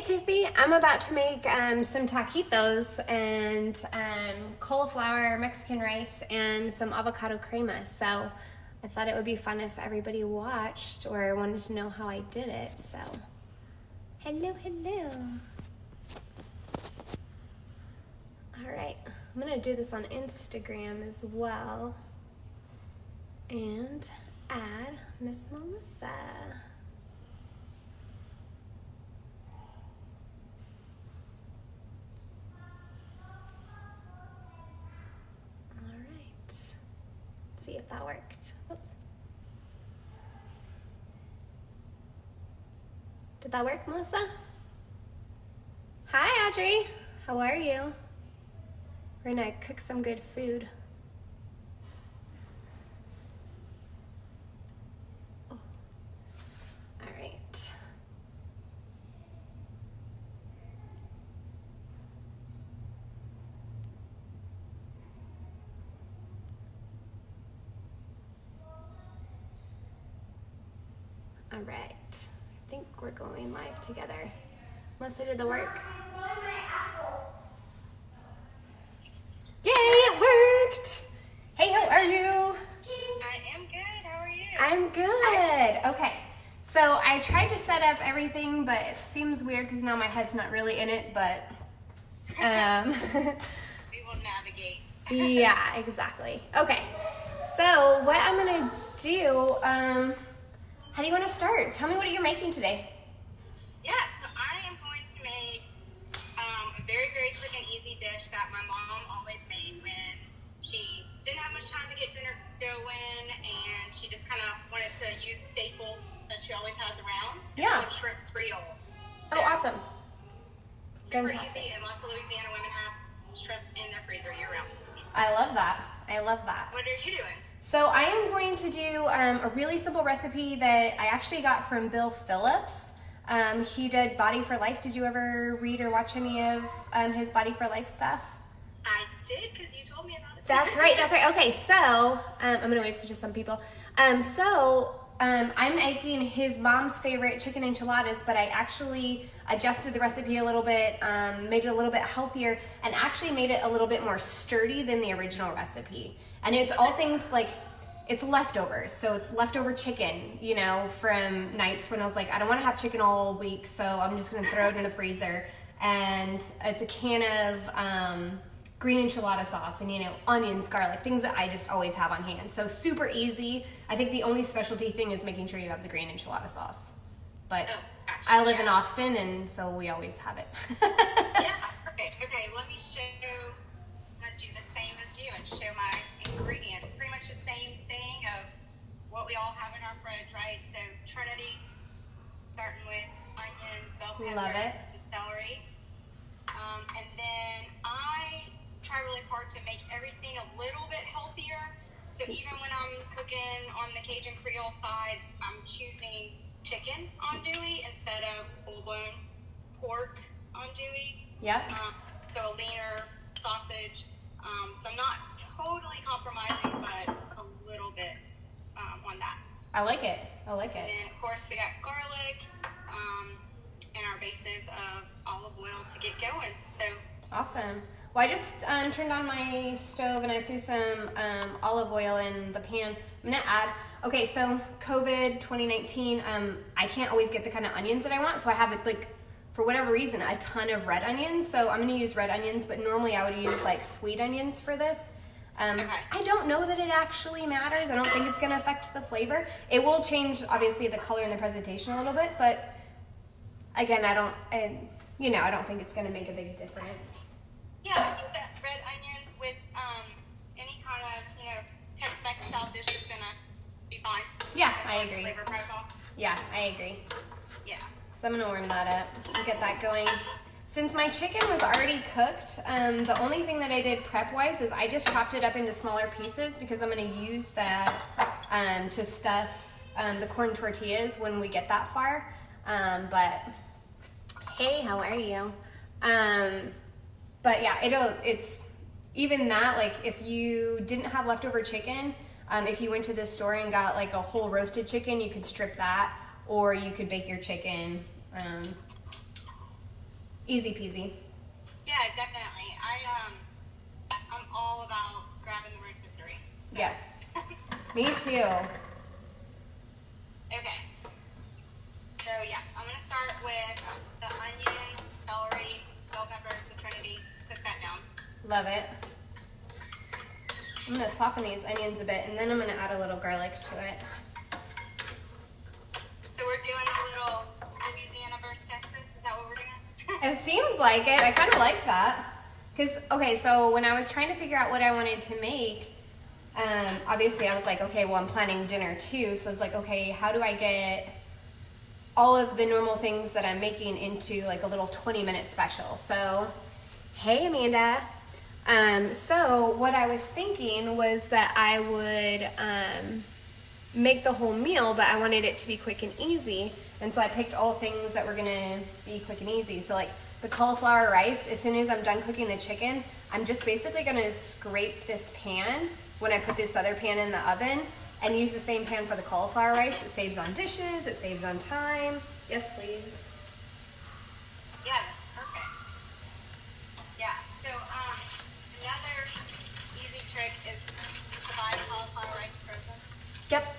Tiffy, I'm about to make some taquitos and cauliflower Mexican rice and some avocado crema. So I thought it would be fun if everybody watched or wanted to know how I did it. So hello. All right, I'm gonna do this on Instagram as well and add Miss Melissa. See if that worked. Oops. Did that work, Melissa? Hi, Audrey. How are you? We're gonna cook some good food. Oh. All right. All right, I think we're going live together. Melissa did the work. Yay, it worked! Hey, how are you? I am good, how are you? I'm good. Okay, so I tried to set up everything, but it seems weird because now my head's not really in it, but We will navigate. yeah, exactly. Okay, so what I'm gonna do, how do you want to start? Tell me what you're making today. Yeah, so I am going to make a very, very quick and easy dish that my mom always made when she didn't have much time to get dinner going and she just kind of wanted to use staples that she always has around. Yeah. It's called shrimp creole. Oh, awesome. Super Fantastic. easy, and lots of Louisiana women have shrimp in their freezer year round. I love that. I love that. What are you doing? So I am going to do a really simple recipe that I actually got from Bill Phillips. He did Body for Life. Did you ever read or watch any of his Body for Life stuff? I did, because you told me about it. That's right. Okay, so I'm going to wave to some people. I'm making his mom's favorite chicken enchiladas, but I actually adjusted the recipe a little bit, made it a little bit healthier, and actually made it a little bit more sturdy than the original recipe. And it's all things like, it's leftovers. So it's leftover chicken, you know, from nights when I was like, I don't want to have chicken all week, so I'm just going to throw it in the freezer. And it's a can of green enchilada sauce and, you know, onions, garlic, things that I just always have on hand. So super easy. I think the only specialty thing is making sure you have the green enchilada sauce. But Gotcha. I live in Austin, and so we always have it. Yeah, perfect. Okay, let me show, I'm going to do the same as you and show my ingredients. Pretty much the same thing of what we all have in our fridge, right? So Trinity, starting with onions, bell pepper, Love it. and celery. And then I try really hard to make everything a little bit healthier. So even when I'm cooking on the Cajun Creole side, I'm choosing chicken andouille instead of full-blown pork andouille. Yep. So a leaner sausage. So I'm not totally compromising, but a little bit on that. I like it. And then, of course, we got garlic and our bases of olive oil to get going. So Awesome. Well, I just turned on my stove and I threw some olive oil in the pan. I'm gonna add, okay, so COVID 2019, I can't always get the kind of onions that I want, so I have, like, for whatever reason, a ton of red onions. So I'm gonna use red onions, but normally I would use like sweet onions for this. Okay. I don't know that it actually matters. I don't think it's gonna affect the flavor. It will change, obviously, the color and the presentation a little bit, but again, I don't think it's gonna make a big difference. yeah, I think that red onions with any kind of, Tex-Mex style dish is gonna be fine. Yeah, As I far as agree. Flavor profile. Yeah, I agree. Yeah. So I'm gonna warm that up and get that going. Since my chicken was already cooked, the only thing that I did prep-wise is I just chopped it up into smaller pieces because I'm gonna use that to stuff the corn tortillas when we get that far. But hey, how are you? But yeah, it's even that, like, if you didn't have leftover chicken, if you went to the store and got like a whole roasted chicken, you could strip that, or you could bake your chicken Easy peasy. Yeah, definitely. I'm all about grabbing the rotisserie. So. Yes. Me too. Okay. So yeah, I'm gonna start with the onion, celery, bell peppers, the Trinity. Cook that down. Love it. I'm gonna soften these onions a bit, and then I'm gonna add a little garlic to it. So we're doing a little Louisiana versus Texas. Is that what we're doing? It seems like it. I kind of like that. Because, okay, so when I was trying to figure out what I wanted to make, obviously I was like, okay, well, I'm planning dinner too. So I was like, okay, how do I get all of the normal things that I'm making into like a little 20-minute special? So, hey, Amanda. So what I was thinking was that I would make the whole meal, but I wanted it to be quick and easy. And so I picked all things that were gonna be quick and easy. So like the cauliflower rice, as soon as I'm done cooking the chicken, I'm just basically gonna scrape this pan when I put this other pan in the oven and use the same pan for the cauliflower rice. It saves on dishes, it saves on time. Yes, please. Yeah, that's perfect. Yeah, so another easy trick is to buy cauliflower rice frozen. Yep,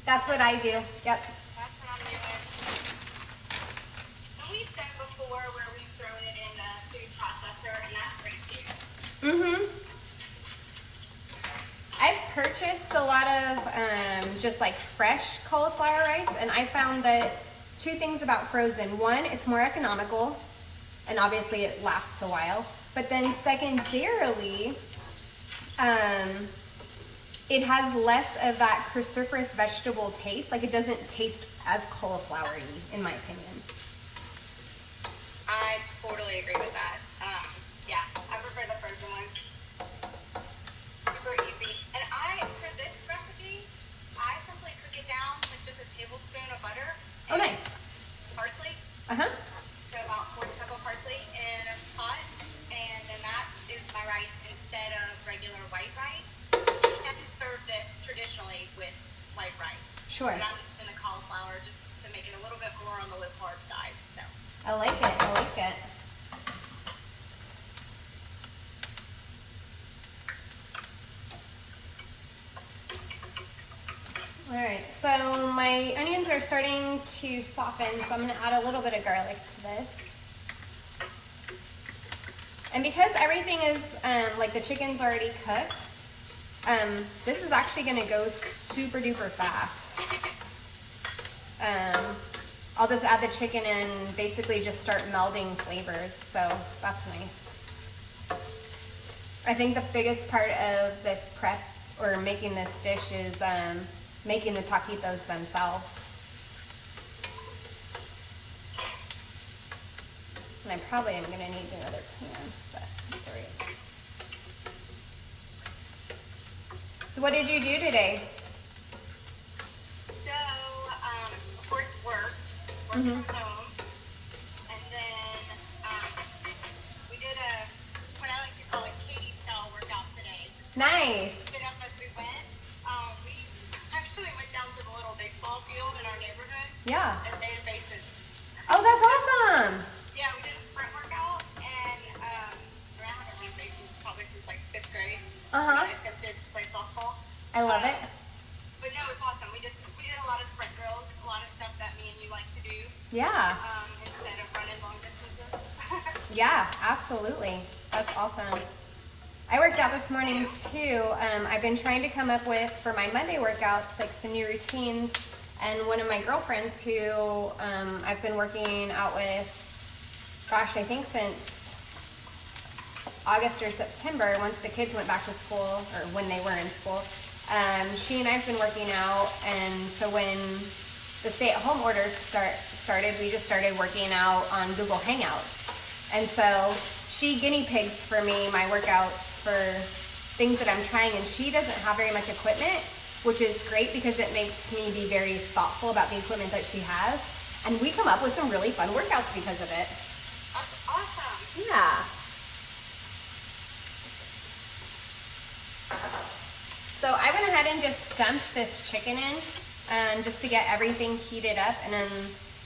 that's what I do. Yep. That's what I'm doing. And we've done before where we've thrown it in the food processor, and that's great too. Mm-hmm. I've purchased a lot of just like fresh cauliflower rice, and I found that two things about frozen. One, it's more economical, and obviously it lasts a while. But then secondarily, it has less of that cruciferous vegetable taste. Like it doesn't taste as cauliflowery, in my opinion. I totally agree with that. Yeah, I prefer the frozen ones. Super easy. And for this recipe, I simply cook it down with just a tablespoon of butter. Oh, nice. Parsley. Uh-huh. So about 4 cups of parsley in a pot. And then that is my rice instead of regular white rice. You have to serve this traditionally with white rice. Sure. But I'm just in the cauliflower just to make it a little bit more on the low carb side. So. I like it. I like it. All right, so my onions are starting to soften, so I'm gonna add a little bit of garlic to this. And because everything is, like the chicken's already cooked, this is actually gonna go super duper fast. I'll just add the chicken and basically just start melding flavors, so that's nice. I think the biggest part of this prep, or making this dish, is making the taquitos themselves. And I probably am gonna need another pan, but that's all right. So what did you do today? So, of course, worked from home, and then we did what I like to call a Katie style workout today. Nice. Get up as we went. We actually went down to the little baseball field in our neighborhood. Yeah. And made bases. Oh, that's awesome. Yeah, we did a sprint workout, and I haven't made bases probably since like 5th grade. Uh-huh. I attempted to play softball. I love it. But no, it's awesome. We did a lot of sprint drills, a lot of stuff that me and you like to do. Yeah. Instead of running long distances. Yeah, absolutely. That's awesome. I worked out this morning too. I've been trying to come up with, for my Monday workouts, like some new routines. And one of my girlfriends who I've been working out with, gosh, I think since August or September, once the kids went back to school, or when they were in school, she and I have been working out. And so when the stay-at-home orders started, we just started working out on Google Hangouts. And so she guinea pigs for me my workouts for things that I'm trying, and she doesn't have very much equipment, which is great because it makes me be very thoughtful about the equipment that she has. And we come up with some really fun workouts because of it. That's awesome. Yeah. So I went ahead and just dumped this chicken in just to get everything heated up, and then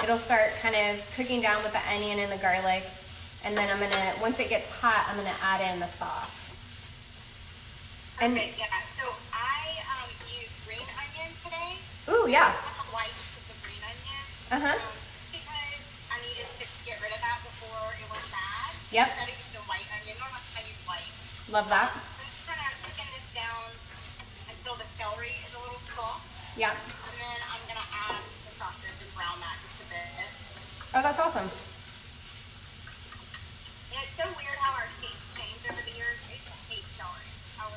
it'll start kind of cooking down with the onion and the garlic. And then I'm gonna, once it gets hot, I'm gonna add in the sauce. And okay, yeah. So I used green onion today. ooh, yeah. I like the green onion. Because I needed to get rid of that before it went bad. Yep. Instead of using the white onion. Normally I use white. Love that. I'm just kind of cooking this down until the celery is a little soft. Yeah. And then I'm going to add the sausage and brown that just a bit. Oh, that's awesome. And it's so weird how our tastes change over the years. I used to hate celery. I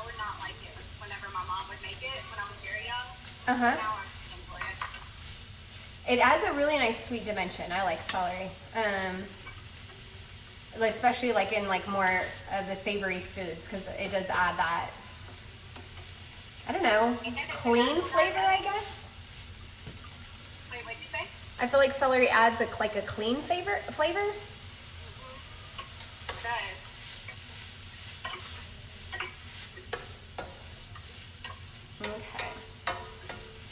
would not like it whenever my mom would make it when I was very young. Now I enjoy it. It adds a really nice sweet dimension. I like celery. Especially like in like more of the savory foods, because it does add that, I don't know, clean flavor, I guess. Wait, what'd you say? I feel like celery adds like a clean flavor. It does. Okay.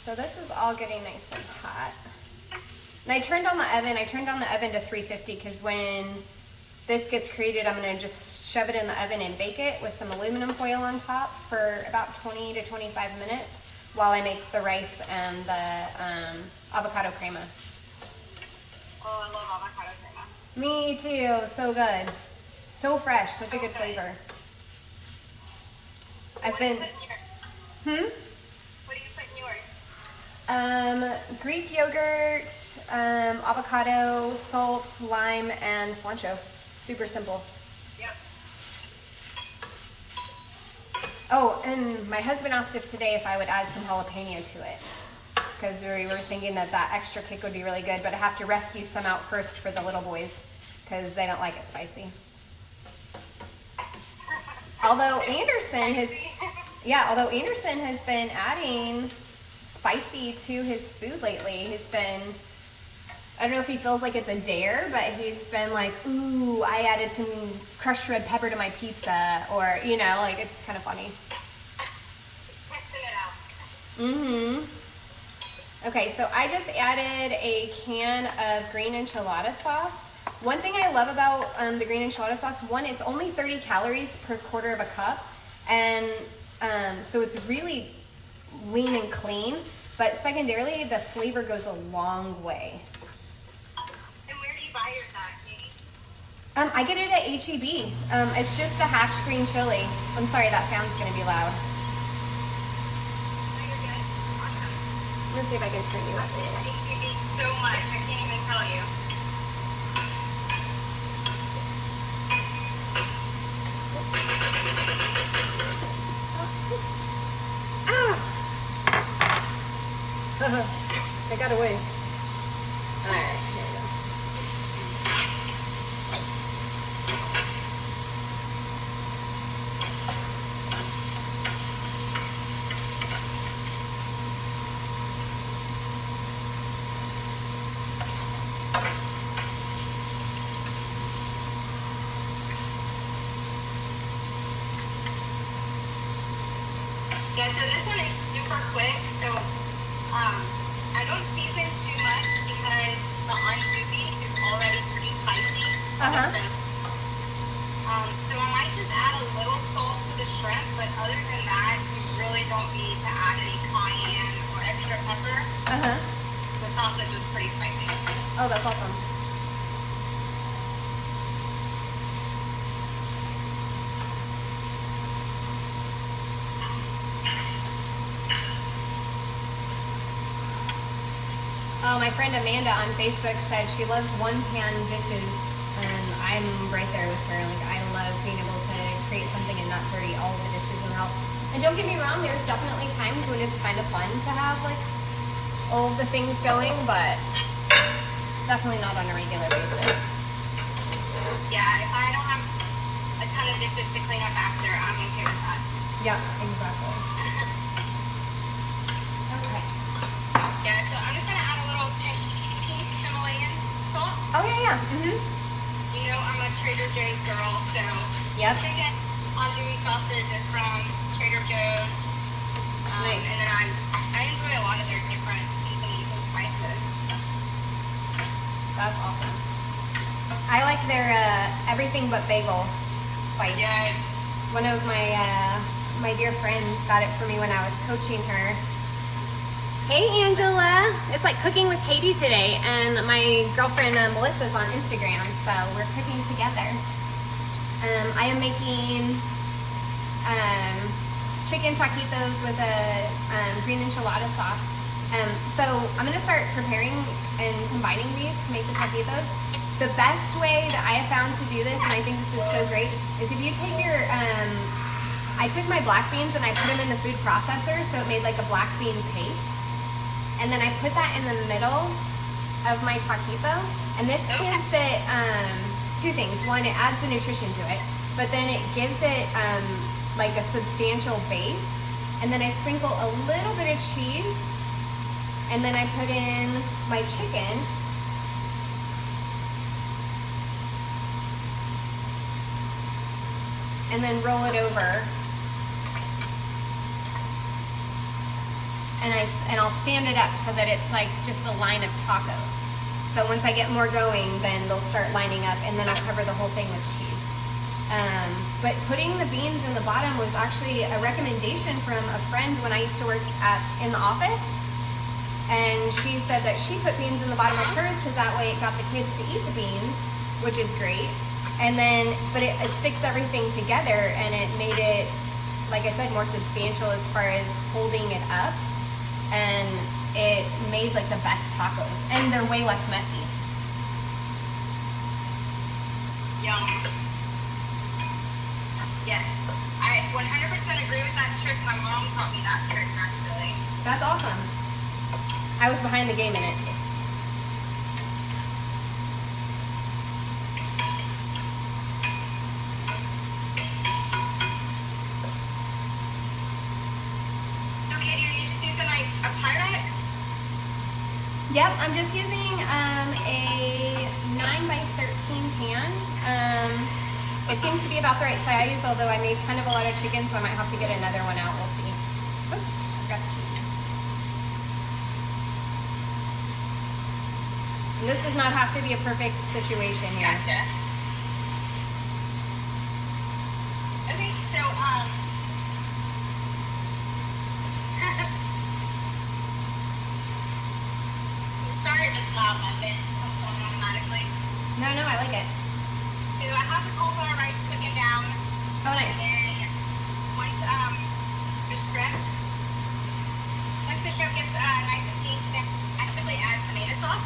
So this is all getting nice and hot. And I turned on the oven. I turned on the oven to 350 because when this gets created, I'm gonna just shove it in the oven and bake it with some aluminum foil on top for about 20 to 25 minutes while I make the rice and the avocado crema. Oh, I love avocado crema. Me too, so good. So fresh, such a good flavor. I've been, What do you put in yours? Greek yogurt, avocado, salt, lime, and cilantro. Super simple. Yep. Oh, and my husband asked if I would add some jalapeno to it, because we were thinking that extra kick would be really good, but I have to rescue some out first for the little boys because they don't like it spicy. Although Anderson has been adding spicy to his food lately. He's been, I don't know if he feels like it's a dare, but he's been like, ooh, I added some crushed red pepper to my pizza, or, you know, like, it's kind of funny. Testing it out. Okay, so I just added a can of green enchilada sauce. One thing I love about the green enchilada sauce, one, it's only 30 calories per quarter of a cup, and so it's really lean and clean, but secondarily, the flavor goes a long way. And where do you buy yours at, Katie? I get it at H-E-B. It's just the hashed green chili. I'm sorry, that fan's gonna be loud. No, you're good. Awesome. I'm gonna see if I can turn you up a little. Thank you so much. I can't even tell you. I got away. All right, here we go. Yeah, so this one is super quick. So I don't season too much because the undesirable is already pretty spicy. So I might just add a little salt to the shrimp, but other than that, you really don't need to add any cayenne or extra pepper. The sausage is pretty spicy. Oh, that's awesome. Oh, my friend Amanda on Facebook said she loves one-pan dishes, and I'm right there with her. Like, I love being able to create something and not dirty all the dishes in the house. And don't get me wrong, there's definitely times when it's kind of fun to have, like, all of the things going, but definitely not on a regular basis. Yeah, if I don't have a ton of dishes to clean up after, I'm okay with that. Yeah, exactly. Okay. Yeah, so I'm just gonna add a little pink Himalayan salt. Oh, yeah. You know I'm a Trader Joe's girl, so Yep. chicken andouille sausage is from Trader Joe's. Nice. And then I enjoy a lot of their different seasonings and spices. That's awesome. I like their everything but bagel spice. Yes. One of my my dear friends got it for me when I was coaching her. Hey Angela, it's like cooking with Katie today, and my girlfriend Melissa's on Instagram, so we're cooking together. I am making chicken taquitos with a green enchilada sauce. So I'm gonna start preparing and combining these to make the taquitos. The best way that I have found to do this, and I think this is so great, is if you take your, I took my black beans and I put them in the food processor, so it made like a black bean paste. And then I put that in the middle of my taquito, and this gives it two things. One, it adds the nutrition to it, but then it gives it like a substantial base. And then I sprinkle a little bit of cheese, and then I put in my chicken. And then roll it over. And I'll stand it up so that it's like just a line of tacos. So once I get more going, then they'll start lining up, and then I'll cover the whole thing with cheese. But putting the beans in the bottom was actually a recommendation from a friend when I used to work in the office. And she said that she put beans in the bottom of hers because that way it got the kids to eat the beans, which is great. And then, but it sticks everything together, and it made it, like I said, more substantial as far as holding it up. And it made like the best tacos, and they're way less messy. Yum. Yes, I 100% agree with that trick. My mom taught me that trick, actually. That's awesome. I was behind the game in it. Yep, I'm just using a 9x13 pan. It seems to be about the right size, although I made kind of a lot of chicken, so I might have to get another one out. We'll see. Oops, forgot the cheese. And this does not have to be a perfect situation here. Gotcha. Okay, so sorry if it's loud, my fan comes on automatically. No, I like it. So I have the cauliflower rice cooking down. Oh, nice. And then once the shrimp gets nice and pink, then I simply add tomato sauce.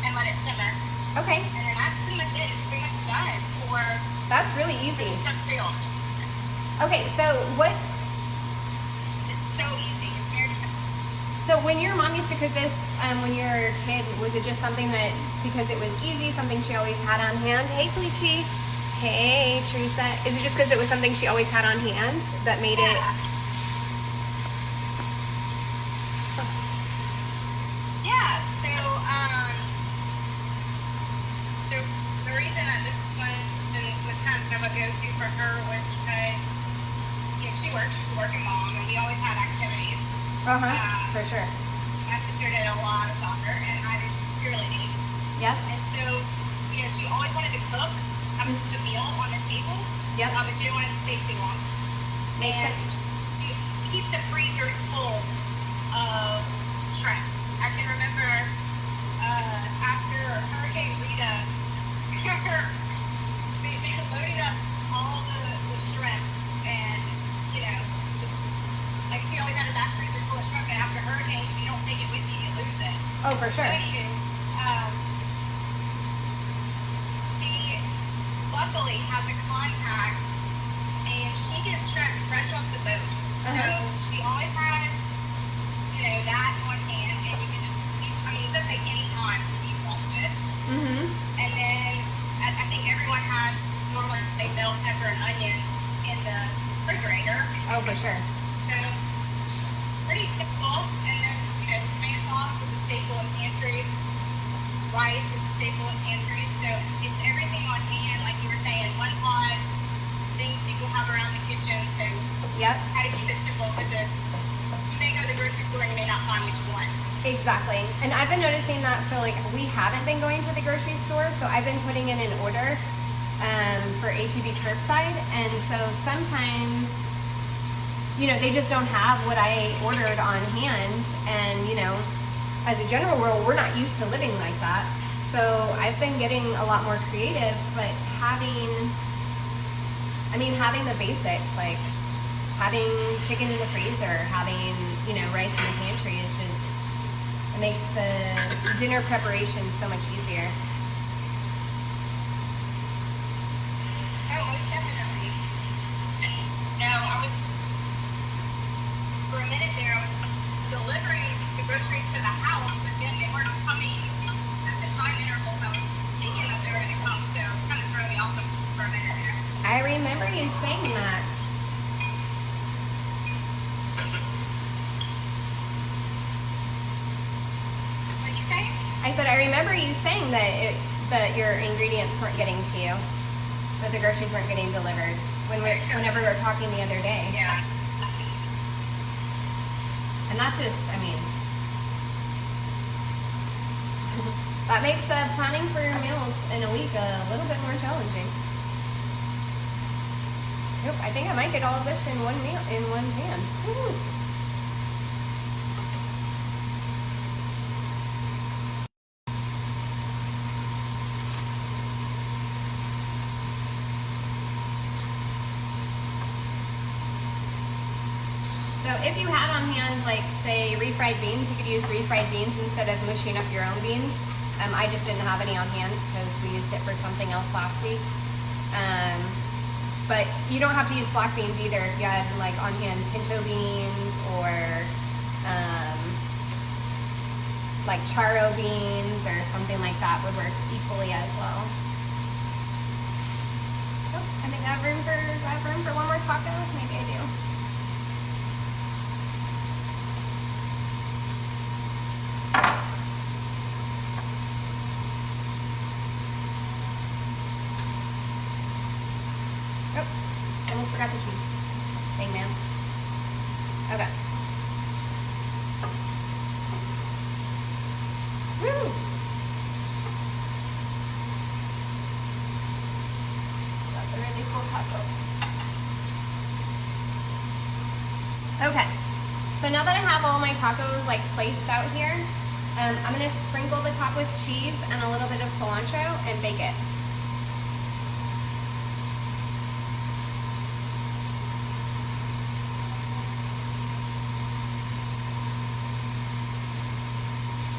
And let it simmer. Okay. And then that's pretty much it. It's pretty much done for. That's really easy. For the shrimp Creole. Okay, so what? It's so easy. It's very. So when your mom used to cook this, when you were a kid, was it just something that, because it was easy, something she always had on hand? Hey, Felici. Hey, Teresa. Is it just because it was something she always had on hand that made it? Yeah, so the reason that this one was kind of a go-to for her was because, she works, she's a working mom, and we always had activities. For sure. My sister did a lot of soccer, and I did cheerleading. Yep. And so, she always wanted to cook, have the meal on the table. Yep. But she didn't want it to take too long. Makes and sense. She keeps a freezer full of shrimp. I can remember after Hurricane Rita, they loaded up all the shrimp, and just like she always had a back freezer full of shrimp. And after hurricane, if you don't take it with you, you lose it. Oh, for sure. She luckily has a contact, and she gets shrimp fresh off the boat. So she always has, that on hand, and you can just it doesn't take any time to defrost it. And then I think everyone has normally they bell pepper and onion in the refrigerator. Oh, for sure. So pretty simple. And then tomato sauce is a staple in pantries. Rice is a staple in pantries. So it's everything on hand, like you were saying, one pot, things people have around the kitchen. So yep. How to keep it simple, because you may go to the grocery store and you may not find what you want. Exactly. And I've been noticing that, so like we haven't been going to the grocery store, so I've been putting in an order for HEB curbside, and so sometimes, you know, they just don't have what I ordered on hand, and you know, as a general rule, we're not used to living like that. So I've been getting a lot more creative, but having the basics, like having chicken in the freezer, having, you know, rice in the pantry is just, it makes the dinner preparation so much easier. Oh, most definitely. No, for a minute there, I was delivering the groceries to the house, but then they weren't coming at the time intervals I was thinking that they were going to come, so it kind of threw me off for a minute there. I remember you saying that. What did you say? I said, I remember you saying that your ingredients weren't getting to you, that the groceries weren't getting delivered whenever we were talking the other day. Yeah. And that's just, I mean, that makes planning for your meals in a week a little bit more challenging. Nope, I think I might get all of this in one meal, in one pan. Woo. So if you had on hand, like, say, refried beans, you could use refried beans instead of mushing up your own beans. I just didn't have any on hand because we used it for something else last week. But you don't have to use black beans either if you had, like, on hand pinto beans or like charro beans or something like that would work equally as well. Oh, I think I have room for one more taco. Maybe I do. Almost forgot the cheese. Dang, man. Okay. Woo! That's a really full taco. Okay. So now that I have all my tacos like placed out here, I'm gonna sprinkle the top with cheese and a little bit of cilantro and bake it.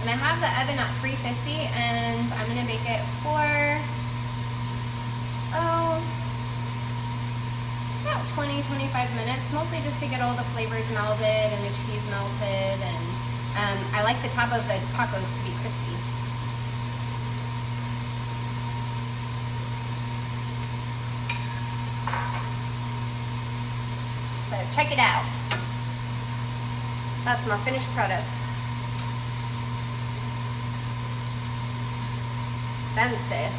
And I have the oven at 350, and I'm gonna bake it for, about 20-25 minutes, mostly just to get all the flavors melded and the cheese melted, and I like the top of the tacos to be crispy. So check it out. That's my finished product. Fancy.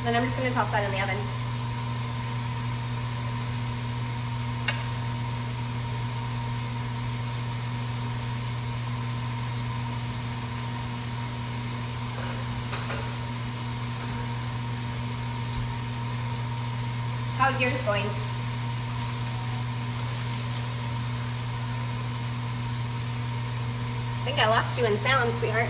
Then I'm just going to toss that in the oven. How's yours going? I think I lost you in sound, sweetheart.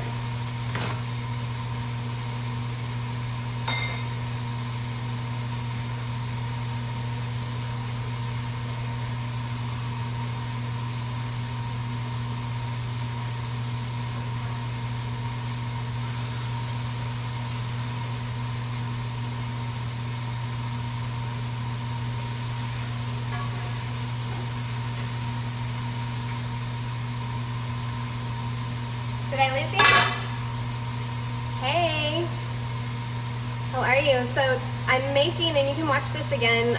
Did I lose you? Hey, how are you? So I'm making, and you can watch this again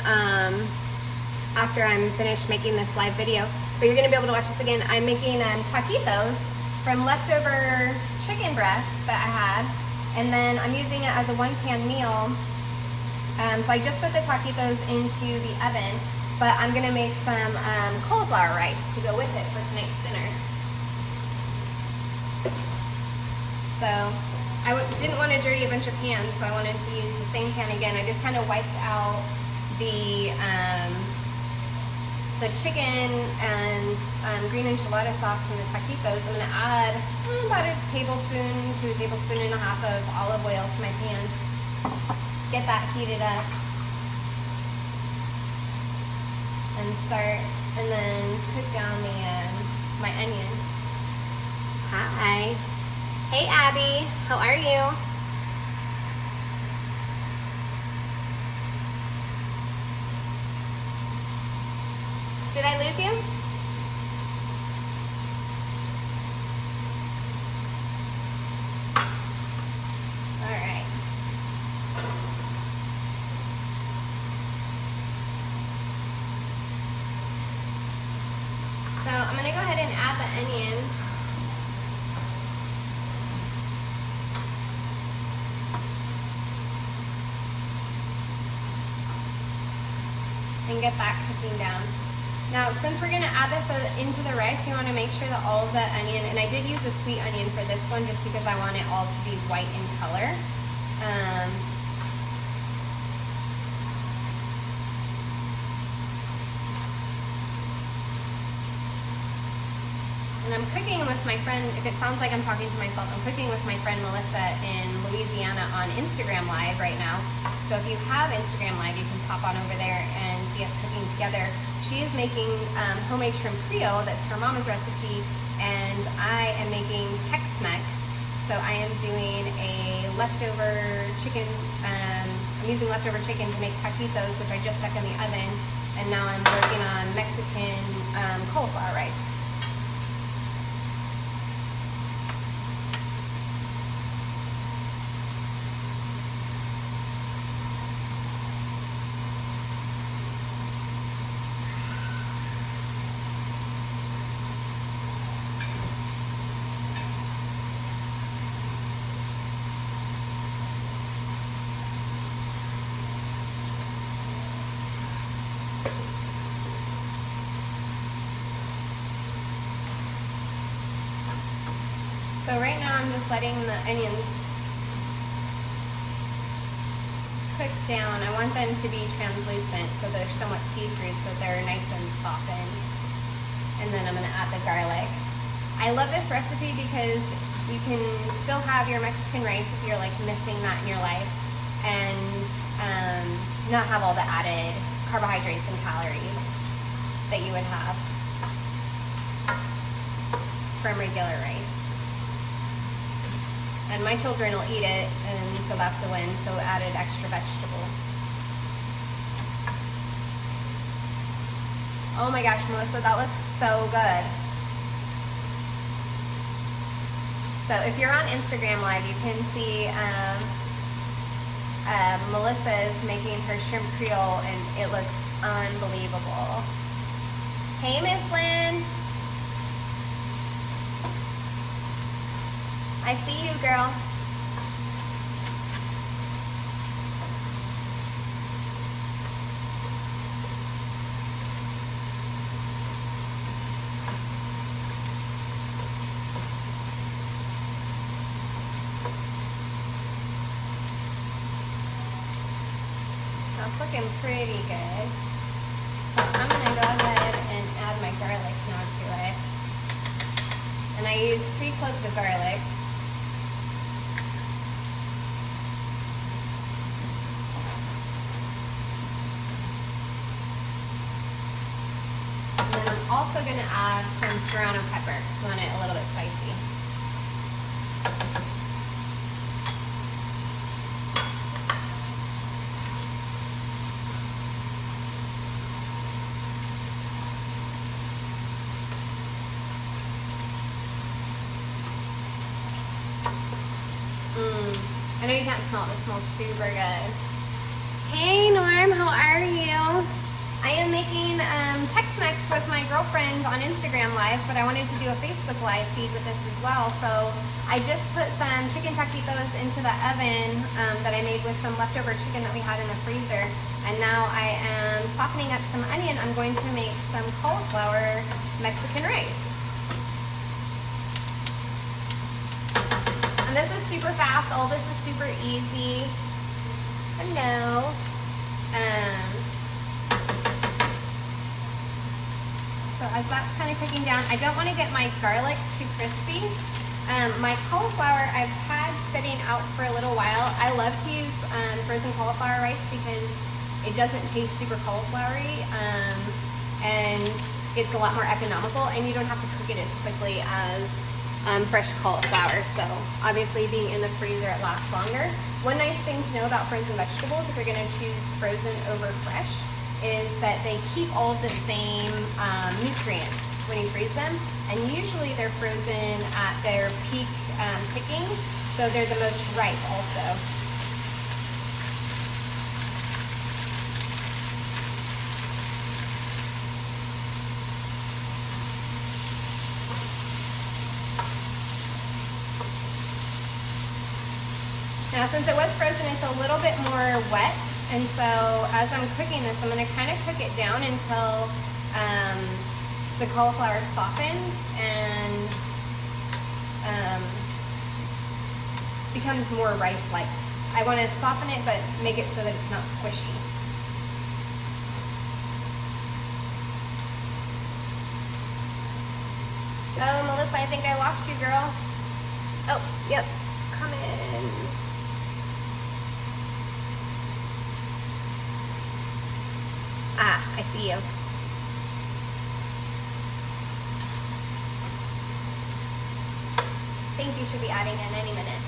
after I'm finished making this live video, but you're gonna be able to watch this again. I'm making taquitos from leftover chicken breasts that I had, and then I'm using it as a one-pan meal. So I just put the taquitos into the oven, but I'm gonna make some cauliflower rice to go with it for tonight's dinner. So I didn't want to dirty a bunch of pans, so I wanted to use the same pan again. I just kind of wiped out the chicken and green enchilada sauce from the taquitos. I'm going to add about a tablespoon to a tablespoon and a half of olive oil to my pan. Get that heated up. And then put down my onion. Hi. Hey Abby, how are you? Did I lose you? All right. So I'm gonna go ahead and add the onion. And get that cooking down. Now, since we're gonna add this into the rice, you wanna make sure that all of the onion, and I did use a sweet onion for this one just because I want it all to be white in color. And I'm cooking with my friend, if it sounds like I'm talking to myself, I'm cooking with my friend Melissa in Louisiana on Instagram Live right now. So if you have Instagram Live, you can pop on over there and see us cooking together. She is making homemade shrimp creole, that's her mama's recipe, and I am making Tex-Mex. So I am doing a leftover chicken, I'm using leftover chicken to make taquitos, which I just stuck in the oven, and now I'm working on Mexican cauliflower rice. So right now I'm just letting the onions cook down. I want them to be translucent so they're somewhat see-through, so they're nice and softened. And then I'm gonna add the garlic. I love this recipe because you can still have your Mexican rice if you're like missing that in your life, and not have all the added carbohydrates and calories that you would have from regular rice. And my children will eat it, and so that's a win, so added extra vegetable. Oh my gosh, Melissa, that looks so good. So if you're on Instagram Live, you can see Melissa's making her shrimp creole, and it looks unbelievable. Hey, Miss Lynn. I see you, girl. That's looking pretty good. So I'm gonna go ahead and add my garlic now to it. And I use 3 cloves of garlic. And then I'm also gonna add some serrano pepper because I want it a little bit spicy. I know you can't smell it, it smells super good. Hey Norm, how are you? I am making Tex-Mex with my girlfriend on Instagram Live, but I wanted to do a Facebook Live feed with this as well. So I just put some chicken taquitos into the oven that I made with some leftover chicken that we had in the freezer. And now I am softening up some onion. I'm going to make some cauliflower Mexican rice. And this is super fast. All this is super easy. Hello. So as that's kind of cooking down, I don't want to get my garlic too crispy. My cauliflower I've had sitting out for a little while. I love to use frozen cauliflower rice because it doesn't taste super cauliflowery, and it's a lot more economical, and you don't have to cook it as quickly as fresh cauliflower. So obviously being in the freezer, it lasts longer. One nice thing to know about frozen vegetables, if you're going to choose frozen over fresh, is that they keep all of the same nutrients when you freeze them, and usually they're frozen at their peak picking, so they're the most ripe also. Now since it was frozen, it's a little bit more wet, and so as I'm cooking this, I'm going to kind of cook it down until the cauliflower softens and becomes more rice-like. I want to soften it, but make it so that it's not squishy. Oh, Melissa, I think I lost you, girl. Oh, yep, come in. Ah, I see you. I think you should be adding in any minute.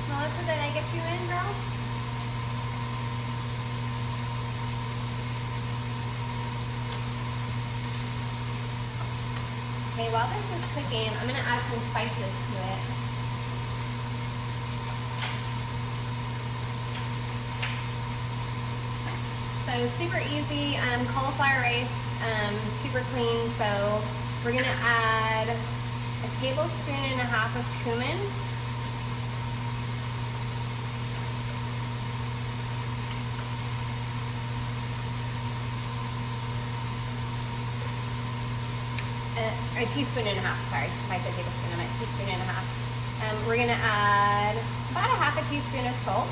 Melissa, did I get you in, girl? Okay, while this is cooking, I'm gonna add some spices to it. So super easy, cauliflower rice, super clean. So we're gonna add a tablespoon and a half of cumin. A teaspoon and a half, sorry. If I said tablespoon, I meant teaspoon and a half. We're gonna add about a half a teaspoon of salt.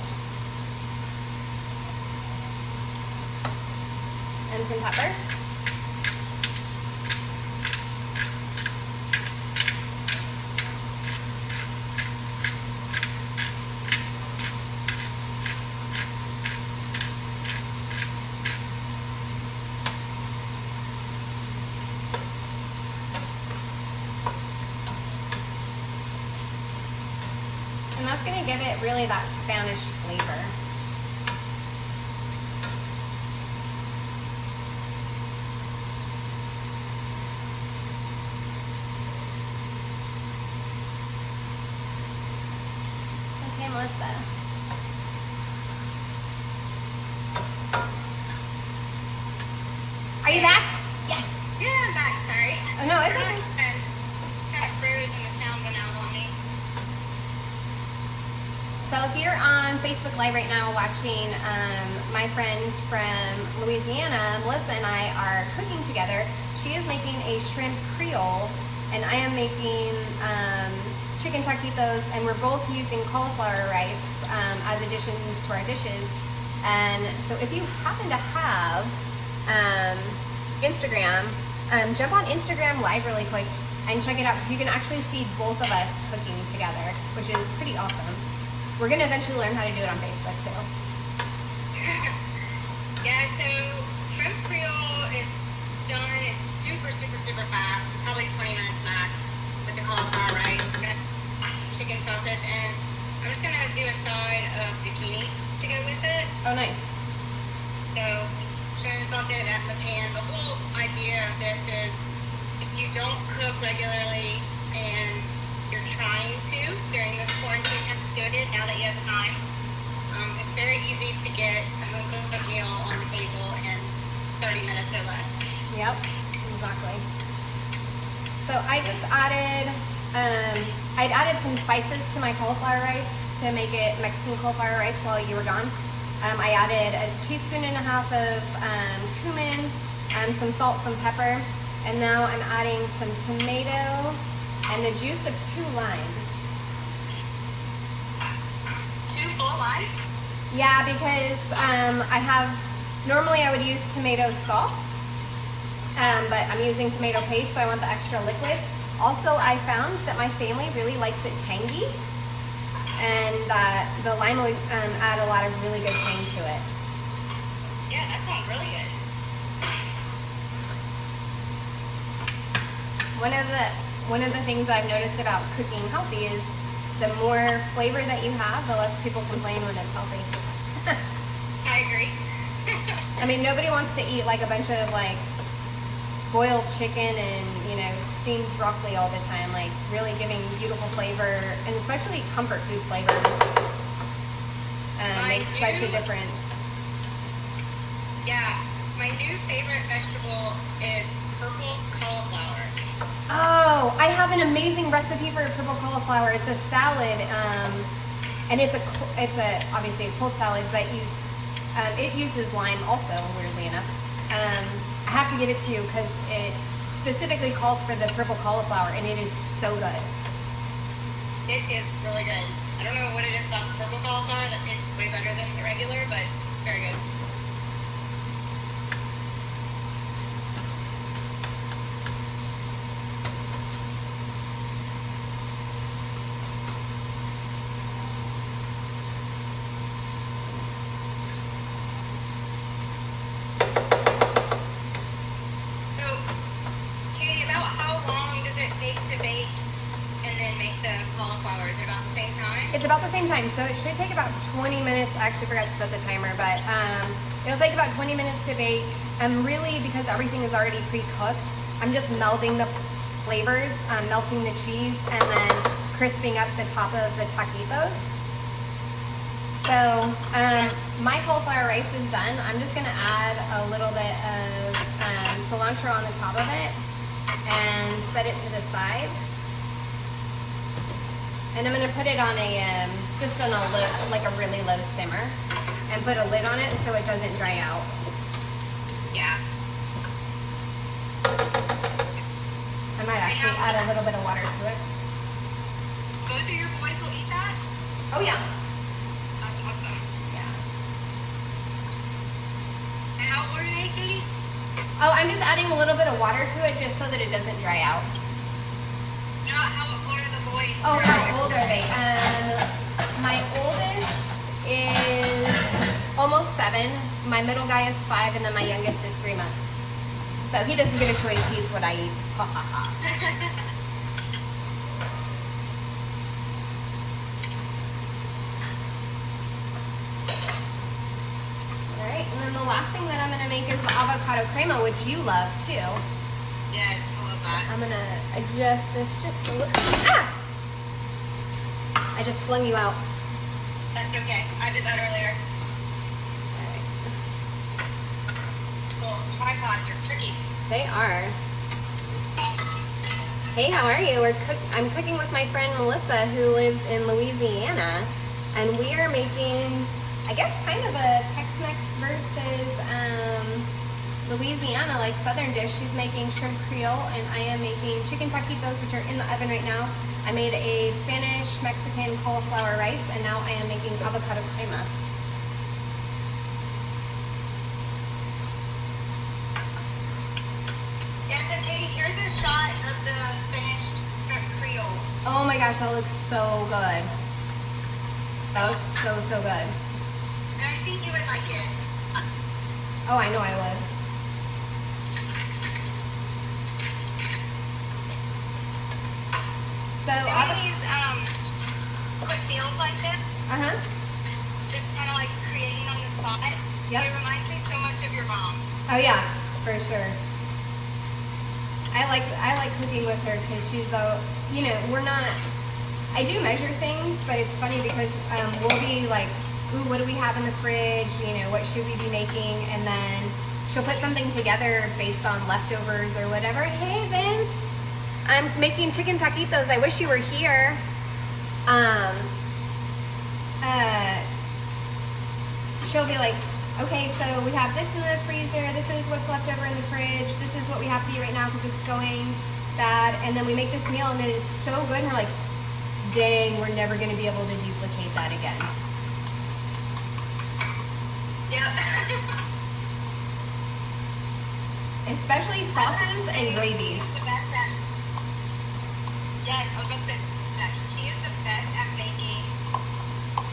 And some pepper. And that's going to give it really that Spanish flavor. Okay, Melissa. Are you back? Yes. Yeah, I'm back. Sorry. Oh, no, it's okay. Kind of froze and the sound went out on me. So if you're on Facebook Live right now watching, my friend from Louisiana, Melissa, and I are cooking together. She is making a shrimp creole, and I am making chicken taquitos, and we're both using cauliflower rice as additions to our dishes. And so if you happen to have Instagram, jump on Instagram Live really quick and check it out, because you can actually see both of us cooking together, which is pretty awesome. We're going to eventually learn how to do it on Facebook too. Yeah, so shrimp creole is done. It's super, super, super fast. Probably 20 minutes max with the cauliflower rice. We're gonna chicken sausage, and I'm just gonna do a side of zucchini to go with it. Oh, nice. So just gonna saute that in the pan. The whole idea of this is if you don't cook regularly and trying to during this quarantine period, now that you have time. It's very easy to get a home-cooked meal on the table in 30 minutes or less. Yep, exactly. So I just added, I'd added some spices to my cauliflower rice to make it Mexican cauliflower rice while you were gone. I added a teaspoon and a half of cumin, some salt, some pepper, and now I'm adding some tomato and the juice of 2 limes. 2 full limes? Yeah, because normally I would use tomato sauce, but I'm using tomato paste, so I want the extra liquid. Also, I found that my family really likes it tangy, and the lime will add a lot of really good tang to it. Yeah, that sounds really good. One of the things I've noticed about cooking healthy is the more flavor that you have, the less people complain when it's healthy. I agree. I mean, nobody wants to eat like a bunch of like boiled chicken and, you know, steamed broccoli all the time. Like really giving beautiful flavor, and especially comfort food flavors makes such a difference. Yeah, my new favorite vegetable is purple cauliflower. Oh, I have an amazing recipe for purple cauliflower. It's a salad, and it's obviously a cold salad, but it uses lime also, weirdly enough. I have to give it to you because it specifically calls for the purple cauliflower, and it is so good. It is really good. I don't know what it is about the purple cauliflower that tastes way better than the regular, but it's very good. It's about the same time, so it should take about 20 minutes. I actually forgot to set the timer, but it'll take about 20 minutes to bake. And really, because everything is already pre-cooked, I'm just melding the flavors, melting the cheese, and then crisping up the top of the taquitos. So my cauliflower rice is done. I'm just gonna add a little bit of cilantro on the top of it and set it to the side. And I'm gonna put it on just on a really low simmer, and put a lid on it so it doesn't dry out. Yeah. I might actually add a little bit of water to it. Both of your boys will eat that? Oh yeah. That's awesome. Yeah. And how old are they, Katie? Oh, I'm just adding a little bit of water to it just so that it doesn't dry out. No, how old are the boys? Oh, how old are they? My oldest is almost 7. My middle guy is 5, and then my youngest is 3 months. So he doesn't get a choice. He eats what I eat. Ha ha ha. All right, and then the last thing that I'm going to make is the avocado crema, which you love too. Yes, I love that. I'm going to adjust this just a little. Ah! I just flung you out. That's okay. I did that earlier. Well, tripods are tricky. They are. Hey, how are you? I'm cooking with my friend Melissa, who lives in Louisiana, and we are making, I guess, kind of a Tex-Mex versus Louisiana, like Southern dish. She's making shrimp creole, and I am making chicken taquitos, which are in the oven right now. I made a Spanish Mexican cauliflower rice, and now I am making avocado crema. Yeah, so Katie, here's a shot of the finished shrimp creole. Oh my gosh, that looks so good. That looks so, so good. And I think you would like it. Oh, I know I would. So, doing these quick meals like this, just kind of like creating on the spot. Yep. It reminds me so much of your mom. Oh yeah, for sure. I like cooking with her because she's we're not I do measure things, but it's funny because we'll be like, ooh, what do we have in the fridge? You know, what should we be making? And then she'll put something together based on leftovers or whatever. Hey, Vince, I'm making chicken taquitos. I wish you were here. She'll be like, okay, so we have this in the freezer. This is what's left over in the fridge. This is what we have to eat right now because it's going bad. And then we make this meal and then it's so good. And we're like, dang, we're never going to be able to duplicate that again. Yep. Especially sauces and gravies. Yes, I was about to say that she is the best at making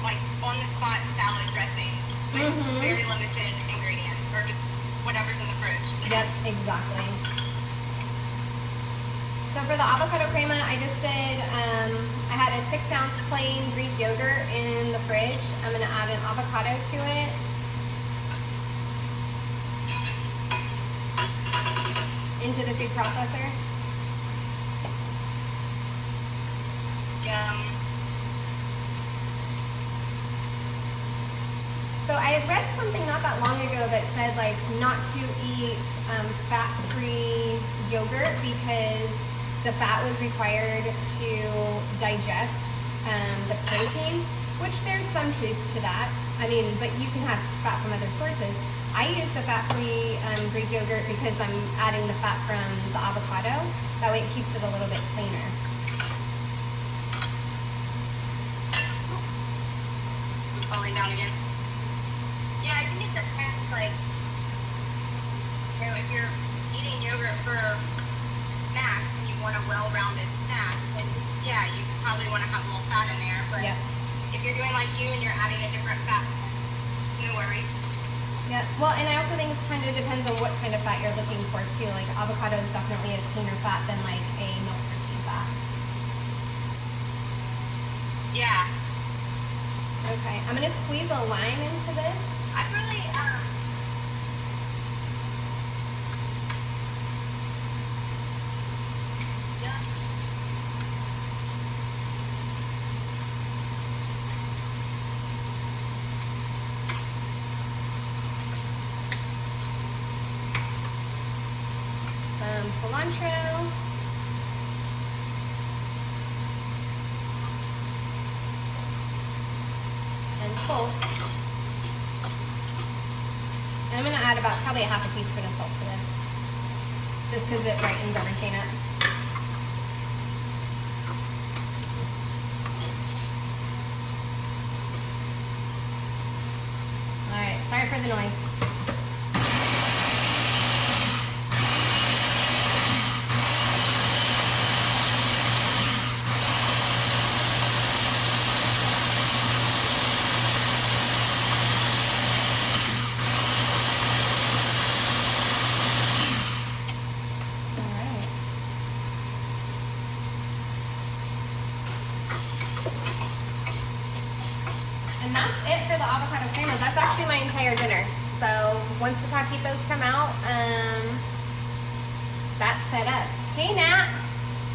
like on the spot salad dressing with very limited ingredients or just whatever's in the fridge. Yep, exactly. So for the avocado crema, I just did, I had a 6-ounce plain Greek yogurt in the fridge. I'm gonna add an avocado to it. Into the food processor. Yum. So I had read something not that long ago that said like not to eat fat-free yogurt because the fat was required to digest the protein, which there's some truth to that. I mean, but you can have fat from other sources. I use the fat-free Greek yogurt because I'm adding the fat from the avocado. That way it keeps it a little bit cleaner. Falling down again. Yeah, I think it depends, like, you know, if you're eating yogurt for snacks and you want a well-rounded snack, then yeah, you probably want to have a little fat in there. But if you're doing like you and you're adding a different fat, no worries. Yeah, well, and I also think it kind of depends on what kind of fat you're looking for too. Like avocado is definitely a cleaner fat than like a milk protein fat. Yeah. Okay, I'm gonna squeeze a lime into this. I really, yeah. Some cilantro. And salt. And I'm going to add about probably a half a teaspoon of salt to this. Just because it brightens everything up. Alright, sorry for the noise. And that's it for the avocado crema. That's actually my entire dinner. So once the taquitos come out, that's set up. Hey Nat,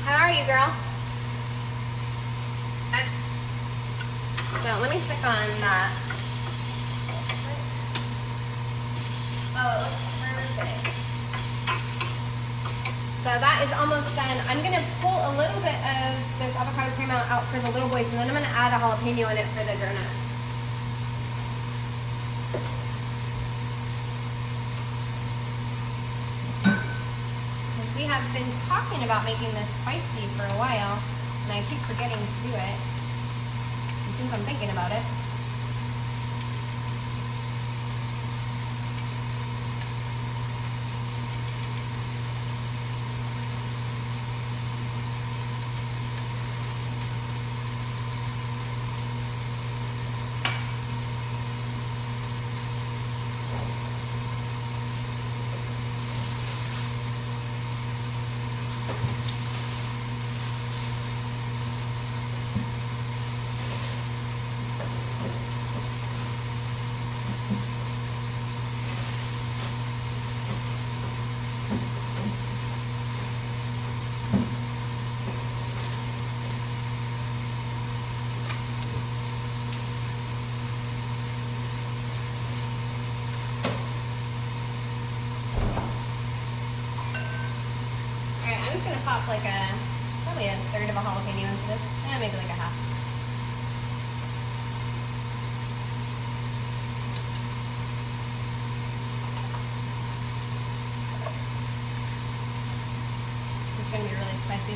how are you, girl? So let me check on that. Oh, it looks perfect. So that is almost done. I'm gonna pull a little bit of this avocado crema out for the little boys, and then I'm gonna add a jalapeno in it for the grown-ups. Because we have been talking about making this spicy for a while, and I keep forgetting to do it. And since I'm thinking about it, gonna pop like probably a third of a jalapeno into this. Maybe like a half. It's gonna be really spicy.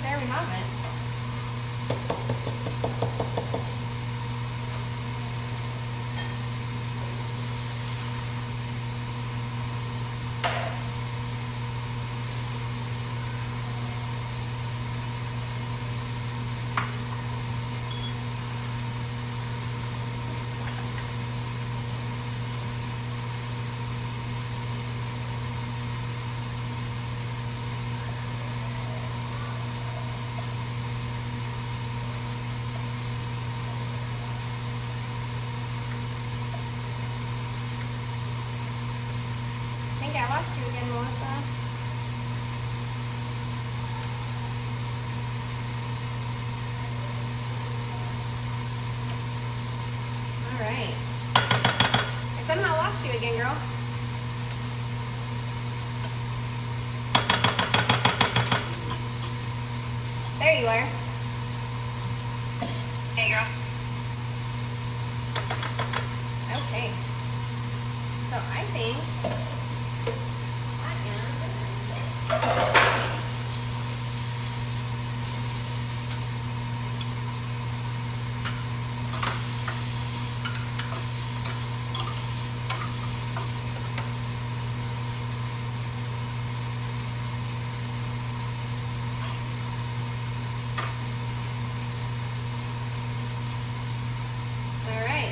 There we have it. I lost you again, Melissa. All right. I somehow lost you again, girl. There you are. Hey, girl. Okay. So I think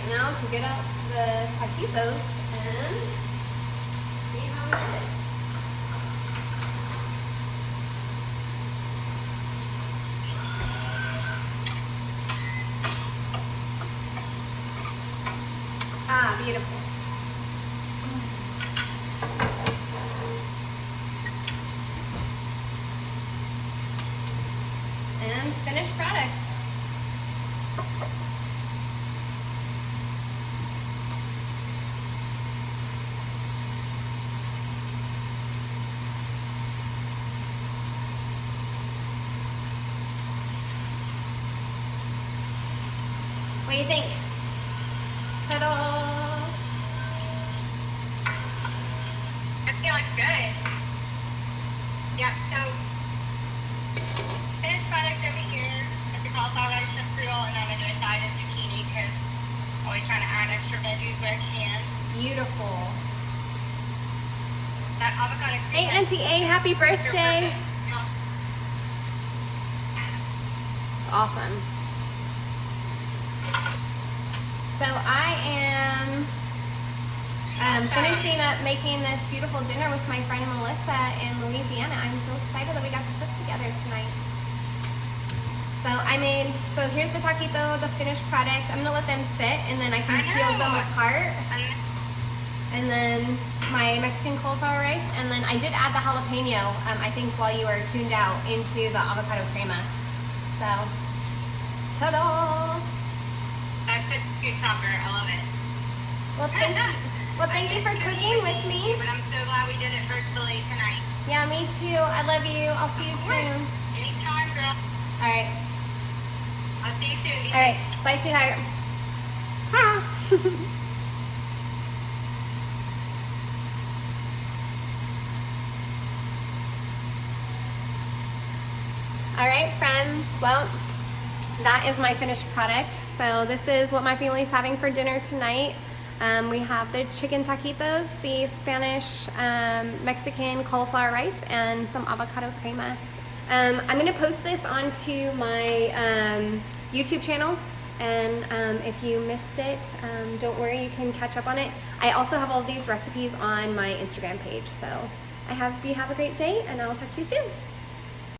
now to get out the taquitos and see how we did. Ah, beautiful. And finished product. What do you think? Ta-da! I think it looks good. Yeah, so finished product over here with the cauliflower rice and frugal, and I'm going to do a side of zucchini because I'm always trying to add extra veggies where I can. Beautiful. That avocado crema. Hey, Auntie A, happy birthday! It's awesome. So I am finishing up making this beautiful dinner with my friend Melissa in Louisiana. I'm so excited that we got to cook together tonight. So here's the taquito, the finished product. I'm gonna let them sit and then I can peel them apart. And then my Mexican cauliflower rice, and then I did add the jalapeno, I think while you were tuned out, into the avocado crema. So, ta-da! That's a good topper. I love it. Well, thank you for cooking with me. But I'm so glad we did it virtually tonight. Yeah, me too. I love you. I'll see you soon. Anytime, girl. All right. I'll see you soon. All right. Bye, sweetheart. Ha! All right, friends. Well, that is my finished product. So this is what my family's having for dinner tonight. We have the chicken taquitos, the Spanish Mexican cauliflower rice, and some avocado crema. I'm gonna post this onto my YouTube channel And if you missed it, don't worry, you can catch up on it. I also have all of these recipes on my Instagram page. So you have a great day, and I'll talk to you soon.